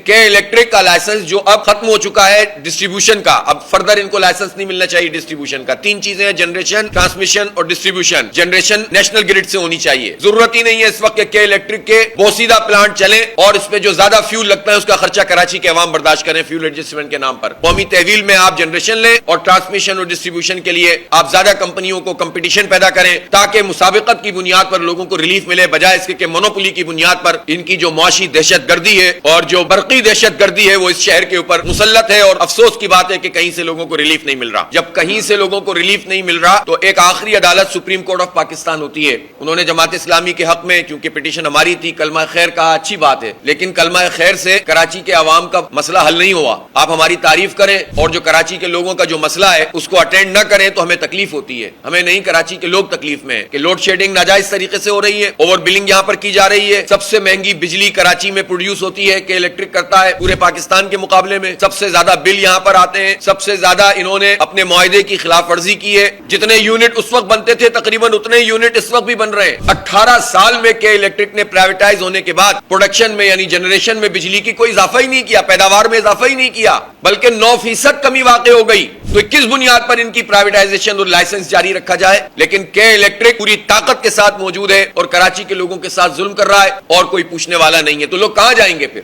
کے الیکٹرک کا لائسنس جو اب ختم ہو چکا ہے ڈسٹریبیوشن کا، اب فردر ان کو لائسنس نہیں ملنا چاہیے ڈسٹریبیوشن کا. 3 چیزیں ہیں: جنریشن، ٹرانسمیشن اور ڈسٹریبیوشن. جنریشن نیشنل گرڈ سے ہونی چاہیے. ضرورت ہی نہیں ہے اس وقت کہ الیکٹرک کے بوسیدہ پلانٹ چلیں اور اس پہ جو زیادہ فیول لگتا ہے اس کا خرچہ کراچی کے عوام برداشت کریں فیول ایڈجسٹمنٹ کے نام پر. قومی تحویل میں آپ جنریشن لیں اور ٹرانسمیشن اور ڈسٹریبیوشن کے لیے آپ زیادہ کمپنیوں کو کمپٹیشن پیدا کریں تاکہ مسابقت کی بنیاد پر لوگوں کو ریلیف ملے، بجائے اس کے کہ مونوپولی کی بنیاد پر ان کی جو معاشی دہشت گردی ہے اور جو برقی دہشت گردی ہے وہ اس شہر کے اوپر مسلط ہے. اور افسوس کی بات ہے کہ کہیں سے لوگوں کو ریلیف نہیں مل رہا. جب کہیں سے لوگوں کو ریلیف نہیں مل رہا تو ایک آخری عدالت سپریم کورٹ آف پاکستان ہوتی ہے. انہوں نے جماعت اسلامی کے حق میں، کیونکہ پٹیشن ہماری تھی، کلمہ خیر کہا، اچھی بات ہے، لیکن کلمہ خیر سے کراچی کے عوام کا مسئلہ حل نہیں ہوا. آپ ہماری تعریف کریں اور جو کراچی کے لوگوں کا جو مسئلہ ہے اس کو اٹینڈ نہ کریں تو ہمیں تکلیف ہوتی ہے. ہمیں نہیں، کراچی کے لوگ تکلیف میں ہیں کہ لوڈ شیڈنگ ناجائز طریقے سے ہو رہی ہے، اوور بلنگ یہاں پر کی جا رہی ہے. سب سے مہنگی بجلی کراچی میں پروڈیوس ہوتی ہے کہ الیکٹرک کرتا ہے پورے پاکستان کے مقابلے میں. سب سے زیادہ بل یہاں پر آتے ہیں، سب سے زیادہ انہوں نے اپنے معاہدے کی خلاف ورزی کی ہے. جتنے یونٹ اس وقت بنتے تھے تقریباً اتنے یونٹ اس وقت بھی بن رہے ہیں. 18 سال میں کہ الیکٹرک نے پرائیویٹائز ہونے کے بعد پروڈکشن میں یعنی جنریشن میں بجلی کی کوئی اضافہ ہی نہیں کیا، پیداوار میں اضافہ ہی نہیں کیا، بلکہ 9% کمی واقع ہو گئی. تو کس بنیاد پر ان کی پرائیویٹائزیشن اور لائسنس جاری رکھا جائے؟ لیکن کے الیکٹرک پوری طاقت کے ساتھ موجود ہے اور کراچی کے لوگوں کے ساتھ ظلم کر رہا ہے اور کوئی پوچھنے والا نہیں ہے. تو لوگ کہاں جائیں گے پھر؟